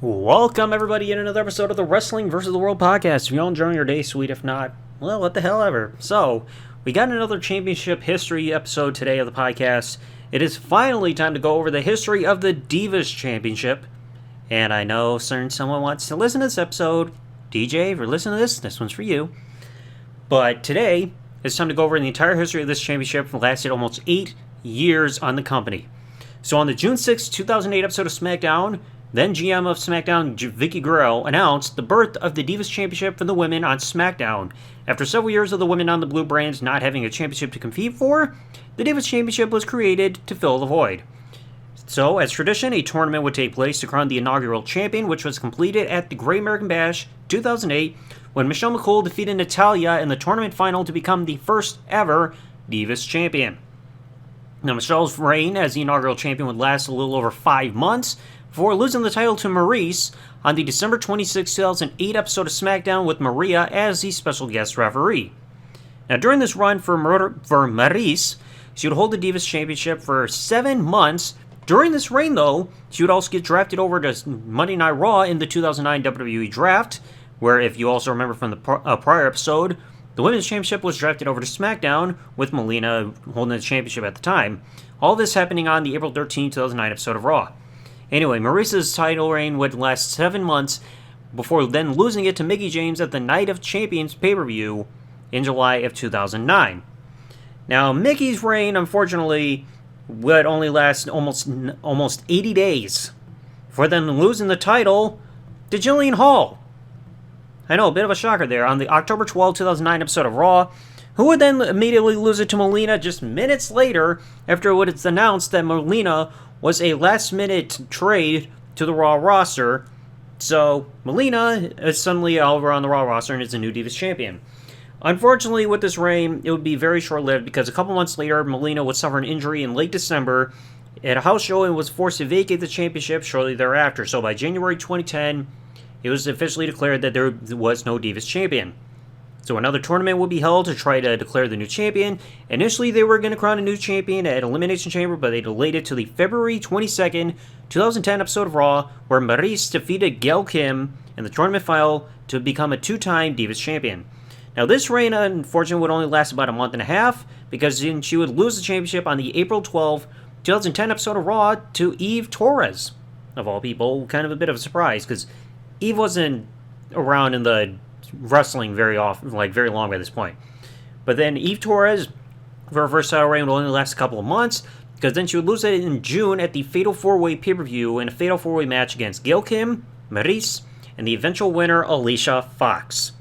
Welcome, everybody, in another episode of the Wrestling vs. the World podcast. If you're all enjoying your day, sweet. If not, well, what the hell ever. So, we got another championship history episode today of the podcast. It is finally time to go over the history of the Divas Championship. And I know someone wants to listen to this episode. DJ, if you're listening to this one's for you. But today, it's time to go over the entire history of this championship. It lasted almost 8 years on the company. So on the June 6, 2008 episode of SmackDown, then GM of SmackDown, Vicky Guerrero, announced the birth of the Divas Championship for the women on SmackDown. After several years of the women on the blue brands not having a championship to compete for, the Divas Championship was created to fill the void. So, as tradition, a tournament would take place to crown the inaugural champion, which was completed at the Great American Bash 2008, when Michelle McCool defeated Natalya in the tournament final to become the first ever Divas Champion. Now, Michelle's reign as the inaugural champion would last a little over 5 months, before losing the title to Maryse on the December 26, 2008 episode of SmackDown with Maria as the special guest referee. Now, during this run for Maryse, she would hold the Divas Championship for 7 months. During this reign, though, she would also get drafted over to Monday Night Raw in the 2009 WWE Draft, where, if you also remember from the prior episode, the Women's Championship was drafted over to SmackDown, with Melina holding the championship at the time. All this happening on the April 13, 2009 episode of Raw. Anyway, Maryse's title reign would last 7 months before then losing it to Mickie James at the Night of Champions pay-per-view in July of 2009. Now, Mickey's reign, unfortunately, would only last almost 80 days before then losing the title to Jillian Hall. I know, a bit of a shocker there. On the October 12, 2009 episode of Raw, who would then immediately lose it to Melina just minutes later after it was announced that Melina was a last-minute trade to the Raw roster. So, Melina is suddenly over on the Raw roster and is a new Divas Champion. Unfortunately, with this reign, it would be very short-lived because a couple months later, Melina would suffer an injury in late December at a house show and was forced to vacate the championship shortly thereafter. So by January 2010, it was officially declared that there was no Divas Champion. So another tournament would be held to try to declare the new champion. Initially, they were going to crown a new champion at Elimination Chamber, but they delayed it to the February 22nd, 2010 episode of Raw, where Maryse defeated Gail Kim in the tournament final to become a 2-time Divas Champion. Now, this reign, unfortunately, would only last about a month and a half, because then she would lose the championship on the April 12, 2010 episode of Raw to Eve Torres, of all people. Kind of a bit of a surprise, because Eve wasn't around in the wrestling very long by this point. But then Eve Torres, for her first title reign, would only last a couple of months, because then she would lose it in June at the Fatal 4-Way pay-per-view in a Fatal 4-Way match against Gail Kim, Maryse, and the eventual winner, Alicia Fox.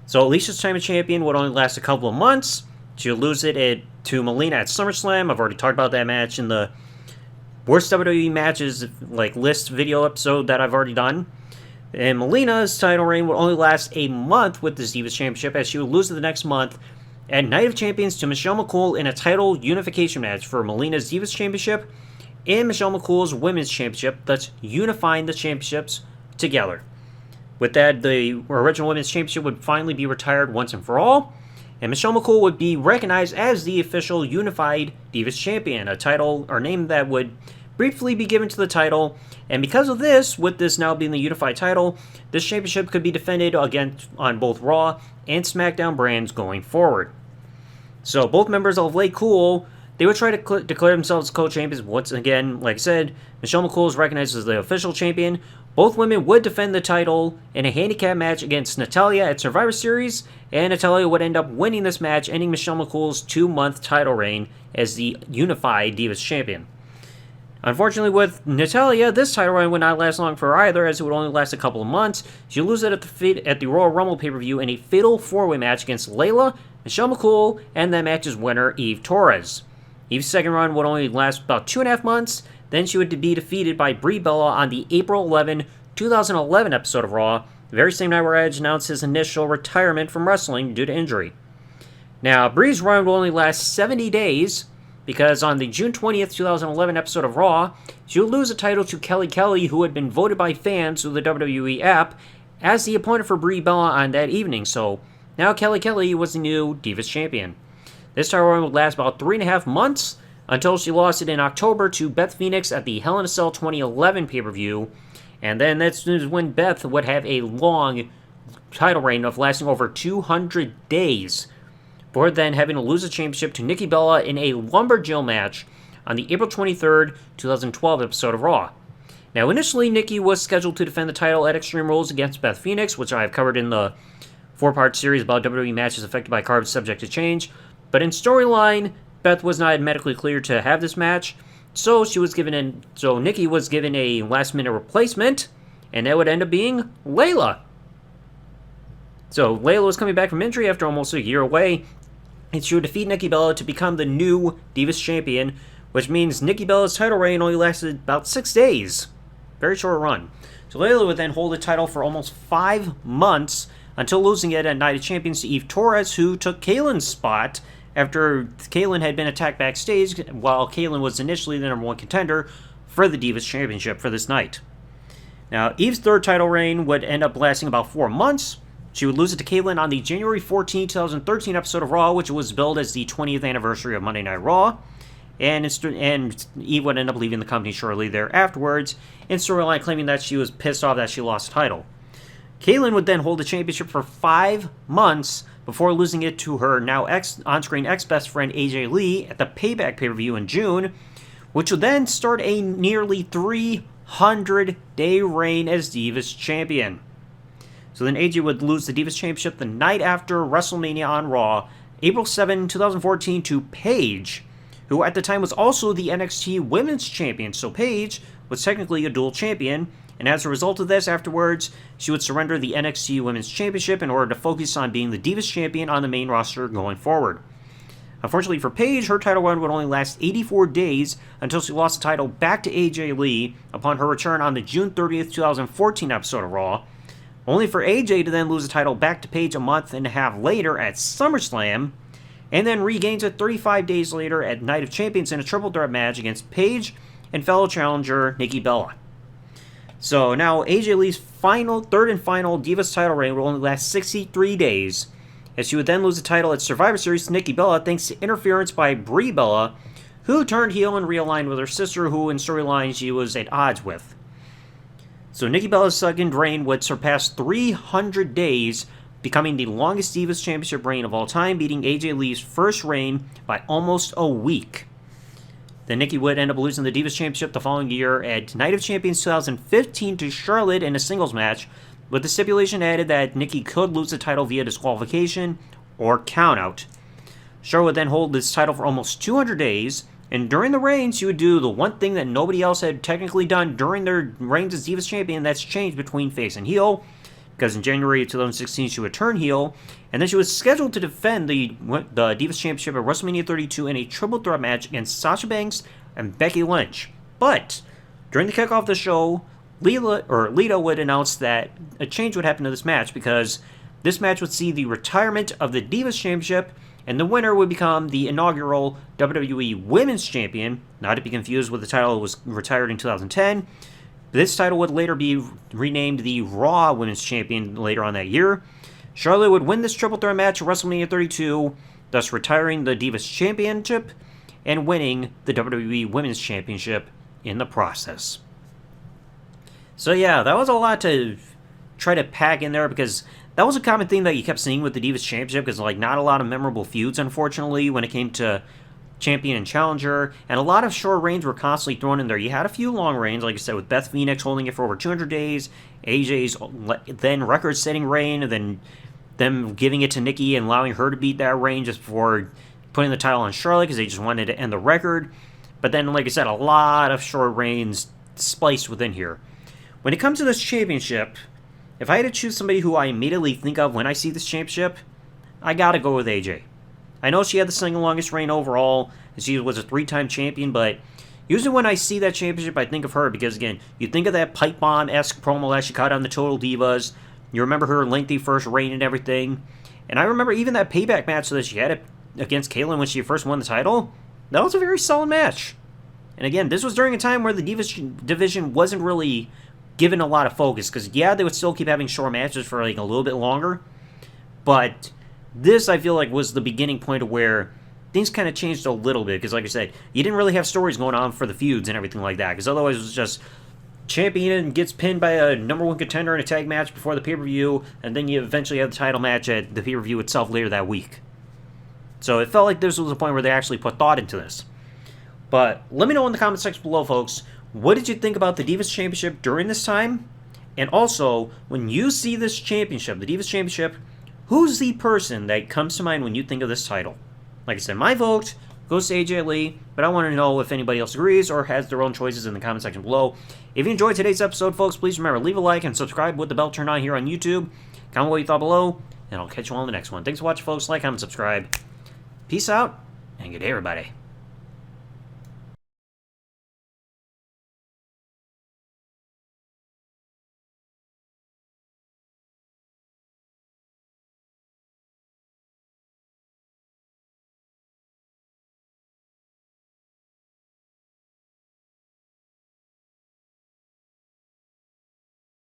So Alicia's time as champion would only last a couple of months. She would lose it to Melina at SummerSlam. I've already talked about that match in the worst WWE matches list video episode that I've already done. And Melina's title reign would only last a month with the Divas Championship, as she would lose it the next month at Night of Champions to Michelle McCool in a title unification match for Melina's Divas Championship and Michelle McCool's Women's Championship, thus unifying the championships together. With that, the original Women's Championship would finally be retired once and for all, and Michelle McCool would be recognized as the official unified Divas Champion, a title or name that would briefly be given to the title. And because of this, with this now being the unified title, this championship could be defended again on both Raw and SmackDown brands going forward. So both members of Lay Cool, they would try to declare themselves co-champions. Once again, like I said, Michelle McCool is recognized as the official champion. Both women would defend the title in a handicap match against Natalya at Survivor Series, and Natalya would end up winning this match, ending Michelle McCool's 2-month title reign as the unified Divas Champion. Unfortunately, with Natalya, this title reign would not last long for her either, as it would only last a couple of months. She would lose it at the Royal Rumble pay-per-view in a fatal 4-way match against Layla, Michelle McCool, and that match's winner, Eve Torres. Eve's second run would only last about 2.5 months, then she would be defeated by Brie Bella on the April 11, 2011 episode of Raw, the very same night where Edge announced his initial retirement from wrestling due to injury. Now, Brie's run will only last 70 days, because on the June 20th, 2011 episode of Raw, she would lose the title to Kelly Kelly, who had been voted by fans through the WWE app as the opponent for Brie Bella on that evening. So now Kelly Kelly was the new Divas Champion. This title run would last about 3.5 months, until she lost it in October to Beth Phoenix at the Hell in a Cell 2011 pay-per-view, And then that's when Beth would have a long title reign of lasting over 200 days, before then having to lose the championship to Nikki Bella in a Lumberjill match on the April 23rd, 2012 episode of Raw. Now, initially, Nikki was scheduled to defend the title at Extreme Rules against Beth Phoenix, which I have covered in the 4-part series about WWE matches affected by carbs subject to change. But in storyline, Beth was not medically cleared to have this match, so Nikki was given a last-minute replacement, and that would end up being Layla. So Layla was coming back from injury after almost a year away, and she would defeat Nikki Bella to become the new Divas Champion, which means Nikki Bella's title reign only lasted about 6 days. Very short run. So Layla would then hold the title for almost 5 months until losing it at Night of Champions to Eve Torres, who took Kaylin's spot after Kaylin had been attacked backstage, while Kaylin was initially the #1 contender for the Divas Championship for this night. Now, Eve's third title reign would end up lasting about 4 months. She would lose it to Kaylin on the January 14, 2013 episode of Raw, which was billed as the 20th anniversary of Monday Night Raw. And Eve would end up leaving the company shortly there afterwards, in storyline claiming that she was pissed off that she lost the title. Kaylin would then hold the championship for 5 months before losing it to her now on-screen ex-best friend AJ Lee at the Payback pay-per-view in June, which would then start a nearly 300-day reign as Divas Champion. So then AJ would lose the Divas Championship the night after WrestleMania on Raw, April 7, 2014, to Paige, who at the time was also the NXT Women's Champion. So Paige was technically a dual champion, and as a result of this, afterwards, she would surrender the NXT Women's Championship in order to focus on being the Divas Champion on the main roster going forward. Unfortunately for Paige, her title run would only last 84 days until she lost the title back to AJ Lee upon her return on the June 30th, 2014 episode of Raw, only for AJ to then lose the title back to Paige a month and a half later at SummerSlam, and then regains it 35 days later at Night of Champions in a triple threat match against Paige and fellow challenger Nikki Bella. So now AJ Lee's third and final Divas title reign will only last 63 days, as she would then lose the title at Survivor Series to Nikki Bella thanks to interference by Brie Bella, who turned heel and realigned with her sister, who in storyline she was at odds with. So Nikki Bella's second reign would surpass 300 days, becoming the longest Divas Championship reign of all time, beating AJ Lee's first reign by almost a week. Then Nikki would end up losing the Divas Championship the following year at Night of Champions 2015 to Charlotte in a singles match, with the stipulation added that Nikki could lose the title via disqualification or countout. Charlotte would then hold this title for almost 200 days, and during the reign, she would do the one thing that nobody else had technically done during their reigns as Divas Champion, that's changed between face and heel, because in January of 2016 she would turn heel, and then she was scheduled to defend the Divas Championship at WrestleMania 32 in a triple threat match against Sasha Banks and Becky Lynch. But during the kickoff of the show, Lita would announce that a change would happen to this match, because this match would see the retirement of the Divas Championship, and the winner would become the inaugural WWE Women's Champion, not to be confused with the title that was retired in 2010. This title would later be renamed the Raw Women's Champion later on that year. Charlotte would win this triple threat match at WrestleMania 32, thus retiring the Divas Championship and winning the WWE Women's Championship in the process. So yeah, that was a lot to try to pack in there, because that was a common thing that you kept seeing with the Divas Championship, because not a lot of memorable feuds, unfortunately, when it came to champion and challenger, and a lot of short reigns were constantly thrown in there. You had a few long reigns, like I said, with Beth Phoenix holding it for over 200 days, AJ's then record-setting reign, and then them giving it to Nikki and allowing her to beat that reign just before putting the title on Charlotte, because they just wanted to end the record. But then, like I said, a lot of short reigns spliced within here. When it comes to this championship, if I had to choose somebody who I immediately think of when I see this championship, I gotta go with AJ. I know she had the single longest reign overall, and she was a 3-time champion, but usually when I see that championship, I think of her, because again, you think of that pipe bomb-esque promo that she cut on the Total Divas, you remember her lengthy first reign and everything, and I remember even that Payback match that she had against Kaylin when she first won the title. That was a very solid match. And again, this was during a time where the Divas division wasn't really given a lot of focus, because yeah, they would still keep having short matches for a little bit longer, but this, I feel like, was the beginning point of where things kind of changed a little bit, because like I said, you didn't really have stories going on for the feuds and everything like that, because otherwise it was just champion gets pinned by a number one contender in a tag match before the pay-per-view, and then you eventually have the title match at the pay-per-view itself later that week. So it felt like this was a point where they actually put thought into this. But let me know in the comment section below, folks, what did you think about the Divas Championship during this time? And also, when you see this championship, the Divas Championship, who's the person that comes to mind when you think of this title? Like I said, my vote goes to AJ Lee, but I want to know if anybody else agrees or has their own choices in the comment section below. If you enjoyed today's episode, folks, please remember, leave a like and subscribe with the bell turned on here on YouTube. Comment what you thought below, and I'll catch you all in the next one. Thanks for watching, folks. Like, comment, subscribe. Peace out, and good day, everybody.